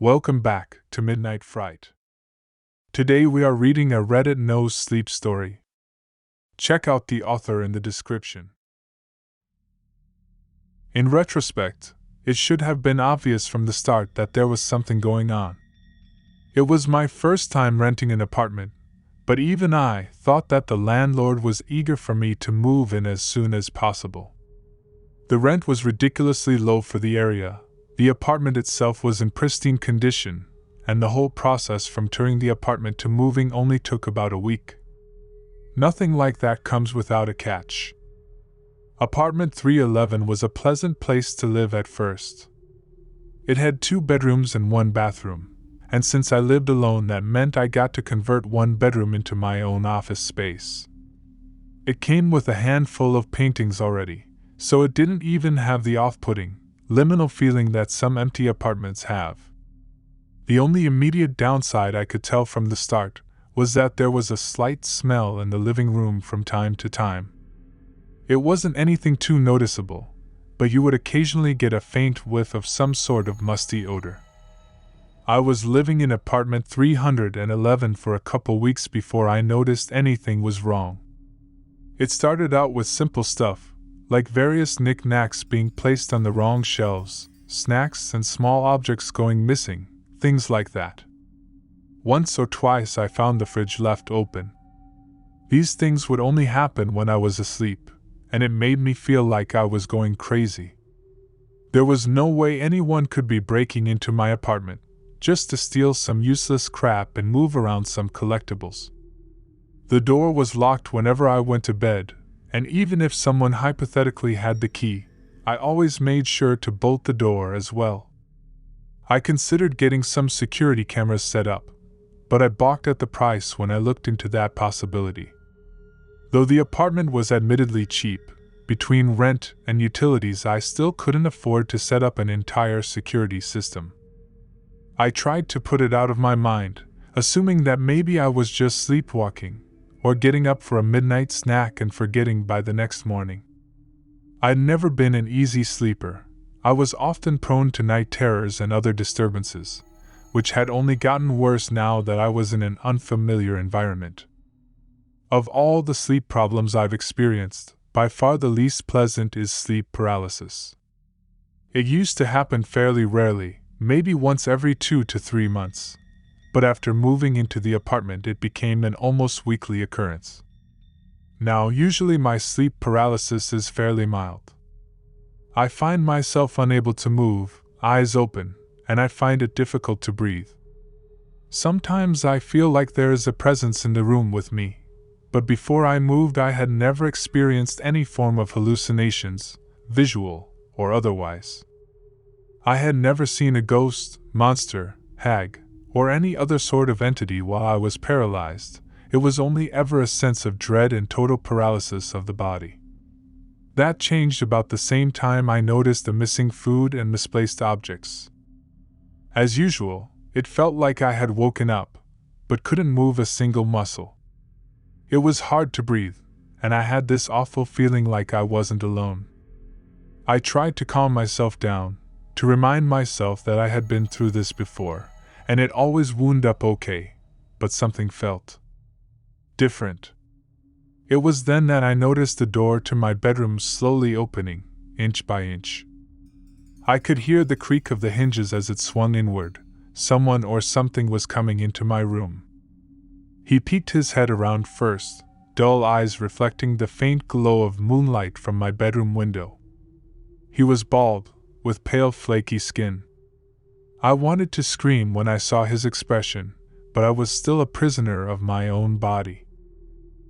Welcome back to Midnight Fright. Today we are reading a Reddit NoSleep story. Check out the author in the description. In retrospect, it should have been obvious from the start that there was something going on. It was my first time renting an apartment, but even I thought that the landlord was eager for me to move in as soon as possible. The rent was ridiculously low for the area. The apartment itself was in pristine condition, and the whole process from touring the apartment to moving only took about a week. Nothing like that comes without a catch. Apartment 311 was a pleasant place to live at first. It had 2 bedrooms and 1 bathroom, and since I lived alone, that meant I got to convert 1 bedroom into my own office space. It came with a handful of paintings already, so it didn't even have the off-putting, liminal feeling that some empty apartments have. The only immediate downside I could tell from the start was that there was a slight smell in the living room from time to time. It wasn't anything too noticeable, but you would occasionally get a faint whiff of some sort of musty odor. I was living in apartment 311 for a couple weeks before I noticed anything was wrong. It started out with simple stuff, like various knickknacks being placed on the wrong shelves, snacks and small objects going missing, things like that. Once or twice I found the fridge left open. These things would only happen when I was asleep, and it made me feel like I was going crazy. There was no way anyone could be breaking into my apartment just to steal some useless crap and move around some collectibles. The door was locked whenever I went to bed, and even if someone hypothetically had the key, I always made sure to bolt the door as well. I considered getting some security cameras set up, but I balked at the price when I looked into that possibility. Though the apartment was admittedly cheap, between rent and utilities I still couldn't afford to set up an entire security system. I tried to put it out of my mind, assuming that maybe I was just sleepwalking, or getting up for a midnight snack and forgetting by the next morning. I'd never been an easy sleeper. I was often prone to night terrors and other disturbances, which had only gotten worse now that I was in an unfamiliar environment. Of all the sleep problems I've experienced, by far the least pleasant is sleep paralysis. It used to happen fairly rarely, maybe once every 2 to 3 months. But after moving into the apartment it became an almost weekly occurrence. Now, usually my sleep paralysis is fairly mild. I find myself unable to move, eyes open, and I find it difficult to breathe. Sometimes I feel like there is a presence in the room with me, but before I moved I had never experienced any form of hallucinations, visual or otherwise. I had never seen a ghost, monster, hag, or any other sort of entity while I was paralyzed. It was only ever a sense of dread and total paralysis of the body. That changed about the same time I noticed the missing food and misplaced objects. As usual, it felt like I had woken up, but couldn't move a single muscle. It was hard to breathe, and I had this awful feeling like I wasn't alone. I tried to calm myself down, to remind myself that I had been through this before, and it always wound up okay, but something felt different. It was then that I noticed the door to my bedroom slowly opening, inch by inch. I could hear the creak of the hinges as it swung inward. Someone or something was coming into my room. He peeked his head around first, dull eyes reflecting the faint glow of moonlight from my bedroom window. He was bald, with pale flaky skin. I wanted to scream when I saw his expression, but I was still a prisoner of my own body.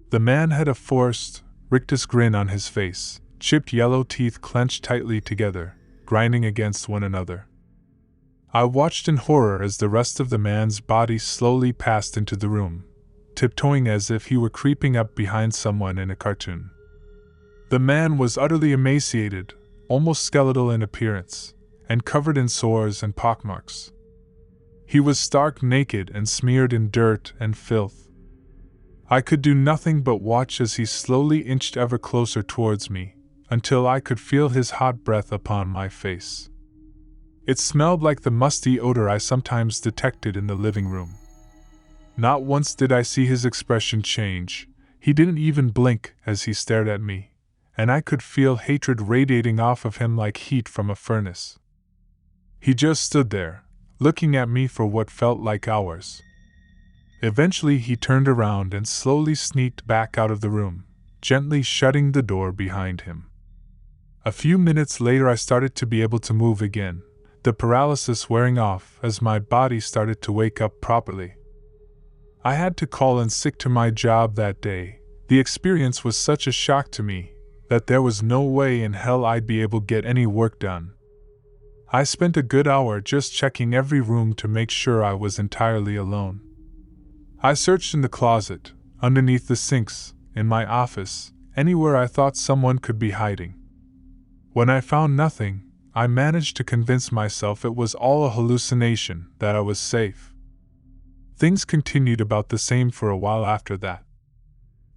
The man had a forced, rictus grin on his face, chipped yellow teeth clenched tightly together, grinding against one another. I watched in horror as the rest of the man's body slowly passed into the room, tiptoeing as if he were creeping up behind someone in a cartoon. The man was utterly emaciated, almost skeletal in appearance, and covered in sores and pockmarks. He was stark naked and smeared in dirt and filth. I could do nothing but watch as he slowly inched ever closer towards me, until I could feel his hot breath upon my face. It smelled like the musty odor I sometimes detected in the living room. Not once did I see his expression change. He didn't even blink as he stared at me, and I could feel hatred radiating off of him like heat from a furnace. He just stood there, looking at me for what felt like hours. Eventually he turned around and slowly sneaked back out of the room, gently shutting the door behind him. A few minutes later I started to be able to move again, the paralysis wearing off as my body started to wake up properly. I had to call in sick to my job that day. The experience was such a shock to me that there was no way in hell I'd be able to get any work done. I spent a good hour just checking every room to make sure I was entirely alone. I searched in the closet, underneath the sinks, in my office, anywhere I thought someone could be hiding. When I found nothing, I managed to convince myself it was all a hallucination, that I was safe. Things continued about the same for a while after that.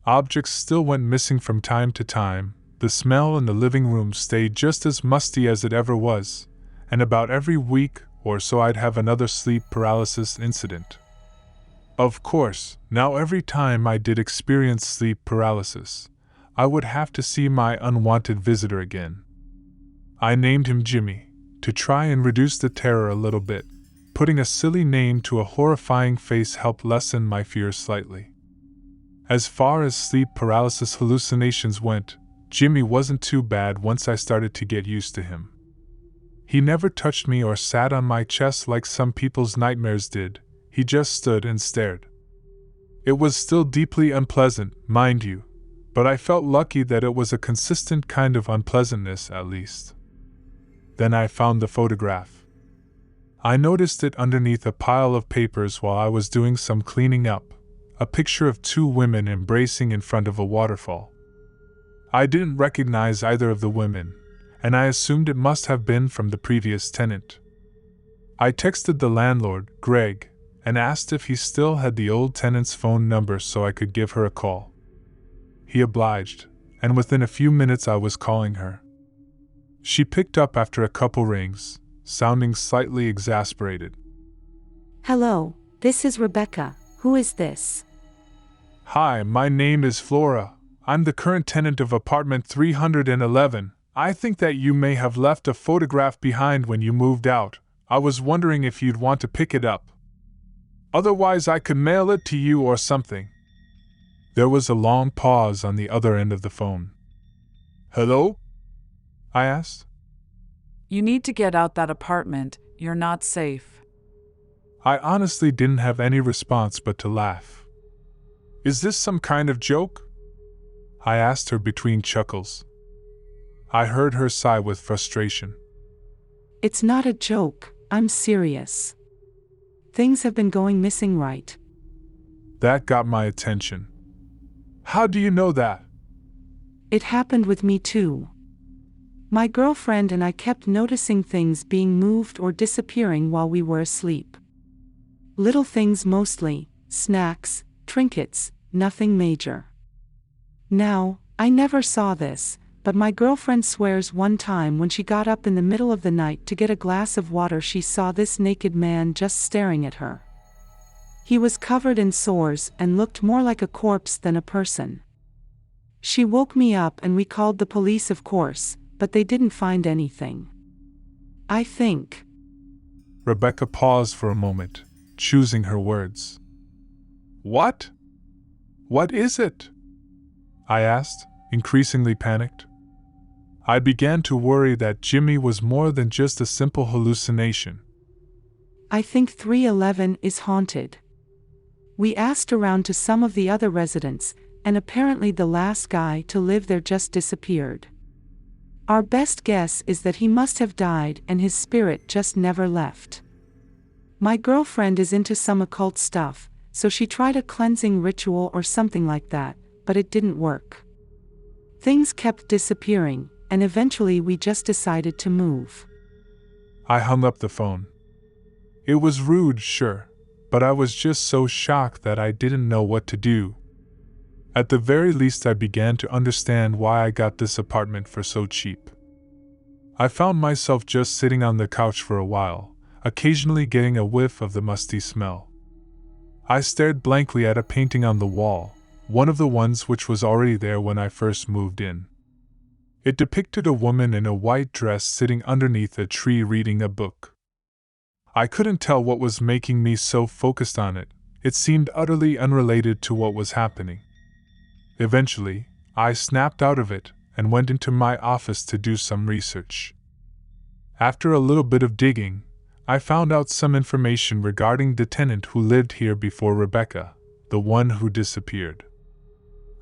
Objects still went missing from time to time, the smell in the living room stayed just as musty as it ever was, and about every week or so I'd have another sleep paralysis incident. Of course, now every time I did experience sleep paralysis, I would have to see my unwanted visitor again. I named him Jimmy, to try and reduce the terror a little bit. Putting a silly name to a horrifying face helped lessen my fears slightly. As far as sleep paralysis hallucinations went, Jimmy wasn't too bad once I started to get used to him. He never touched me or sat on my chest like some people's nightmares did, he just stood and stared. It was still deeply unpleasant, mind you, but I felt lucky that it was a consistent kind of unpleasantness at least. Then I found the photograph. I noticed it underneath a pile of papers while I was doing some cleaning up, a picture of two women embracing in front of a waterfall. I didn't recognize either of the women, and I assumed it must have been from the previous tenant. I texted the landlord, Greg, and asked if he still had the old tenant's phone number so I could give her a call. He obliged, and within a few minutes I was calling her. She picked up after a couple rings, sounding slightly exasperated. Hello, this is Rebecca. Who is this? Hi, my name is Flora. I'm the current tenant of apartment 311. I think that you may have left a photograph behind when you moved out. I was wondering if you'd want to pick it up. Otherwise, I could mail it to you or something. There was a long pause on the other end of the phone. Hello? I asked. You need to get out that apartment. You're not safe. I honestly didn't have any response but to laugh. Is this some kind of joke? I asked her between chuckles. I heard her sigh with frustration. It's not a joke, I'm serious. Things have been going missing, right? That got my attention. How do you know that? It happened with me too. My girlfriend and I kept noticing things being moved or disappearing while we were asleep. Little things mostly, snacks, trinkets, nothing major. Now, I never saw this, but my girlfriend swears one time when she got up in the middle of the night to get a glass of water she saw this naked man just staring at her. He was covered in sores and looked more like a corpse than a person. She woke me up and we called the police, of course, but they didn't find anything. I think. Rebecca paused for a moment, choosing her words. What? What is it? I asked, increasingly panicked. I began to worry that Jimmy was more than just a simple hallucination. I think 311 is haunted. We asked around to some of the other residents, and apparently the last guy to live there just disappeared. Our best guess is that he must have died and his spirit just never left. My girlfriend is into some occult stuff, so she tried a cleansing ritual or something like that, but it didn't work. Things kept disappearing, and eventually we just decided to move. I hung up the phone. It was rude, sure, but I was just so shocked that I didn't know what to do. At the very least, I began to understand why I got this apartment for so cheap. I found myself just sitting on the couch for a while, occasionally getting a whiff of the musty smell. I stared blankly at a painting on the wall, one of the ones which was already there when I first moved in. It depicted a woman in a white dress sitting underneath a tree reading a book. I couldn't tell what was making me so focused on it. It seemed utterly unrelated to what was happening. Eventually, I snapped out of it and went into my office to do some research. After a little bit of digging, I found out some information regarding the tenant who lived here before Rebecca, the one who disappeared.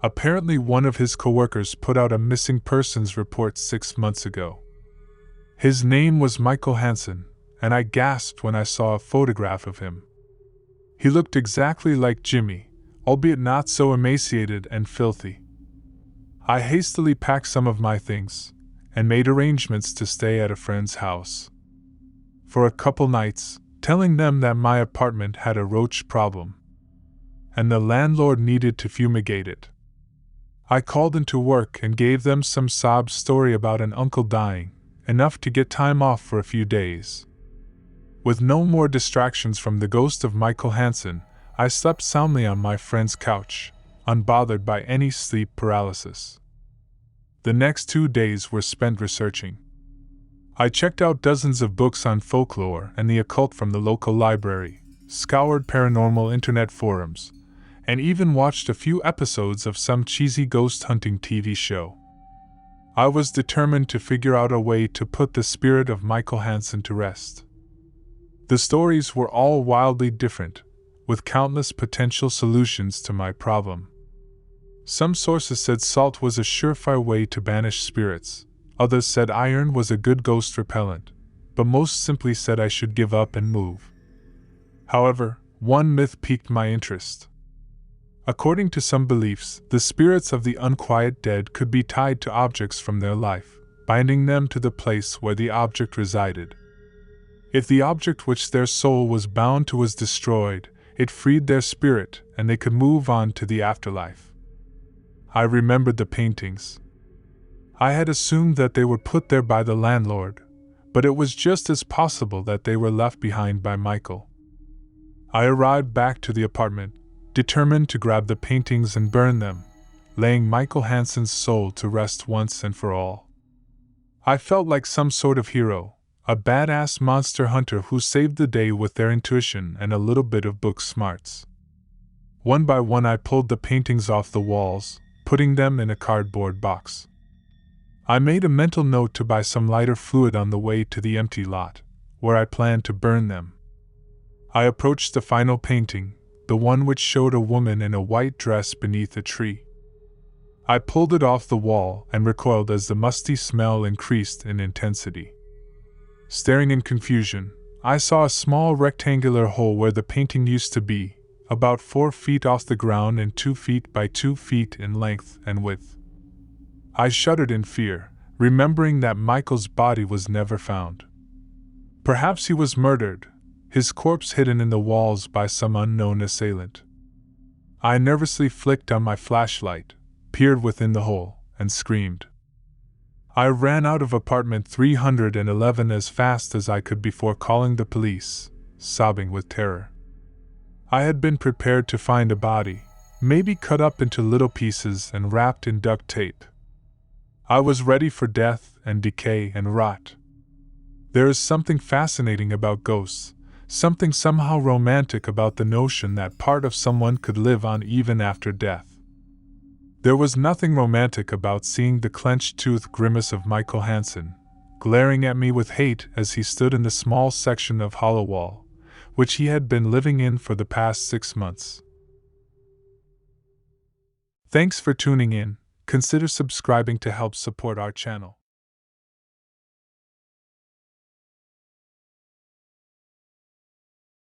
Apparently, one of his coworkers put out a missing persons report 6 months ago. His name was Michael Hansen, and I gasped when I saw a photograph of him. He looked exactly like Jimmy, albeit not so emaciated and filthy. I hastily packed some of my things and made arrangements to stay at a friend's house for a couple nights, telling them that my apartment had a roach problem and the landlord needed to fumigate it. I called into work and gave them some sob story about an uncle dying, enough to get time off for a few days. With no more distractions from the ghost of Michael Hansen, I slept soundly on my friend's couch, unbothered by any sleep paralysis. The next 2 days were spent researching. I checked out dozens of books on folklore and the occult from the local library, scoured paranormal internet forums, and even watched a few episodes of some cheesy ghost hunting TV show. I was determined to figure out a way to put the spirit of Michael Hansen to rest. The stories were all wildly different, with countless potential solutions to my problem. Some sources said salt was a surefire way to banish spirits, others said iron was a good ghost repellent, but most simply said I should give up and move. However, one myth piqued my interest. According to some beliefs, the spirits of the unquiet dead could be tied to objects from their life, binding them to the place where the object resided. If the object which their soul was bound to was destroyed, it freed their spirit and they could move on to the afterlife. I remembered the paintings. I had assumed that they were put there by the landlord, but it was just as possible that they were left behind by Michael. I arrived back to the apartment, determined to grab the paintings and burn them, laying Michael Hansen's soul to rest once and for all. I felt like some sort of hero, a badass monster hunter who saved the day with their intuition and a little bit of book smarts. One by one I pulled the paintings off the walls, putting them in a cardboard box. I made a mental note to buy some lighter fluid on the way to the empty lot, where I planned to burn them. I approached the final painting, the one which showed a woman in a white dress beneath a tree. I pulled it off the wall and recoiled as the musty smell increased in intensity. Staring in confusion, I saw a small rectangular hole where the painting used to be, about 4 feet off the ground and 2 feet by 2 feet in length and width. I shuddered in fear, remembering that Michael's body was never found. Perhaps he was murdered, his corpse hidden in the walls by some unknown assailant. I nervously flicked on my flashlight, peered within the hole, and screamed. I ran out of apartment 311 as fast as I could before calling the police, sobbing with terror. I had been prepared to find a body, maybe cut up into little pieces and wrapped in duct tape. I was ready for death and decay and rot. There is something fascinating about ghosts, something somehow romantic about the notion that part of someone could live on even after death. There was nothing romantic about seeing the clenched-toothed grimace of Michael Hansen, glaring at me with hate as he stood in the small section of hollow wall, which he had been living in for the past 6 months. Thanks for tuning in. Consider subscribing to help support our channel.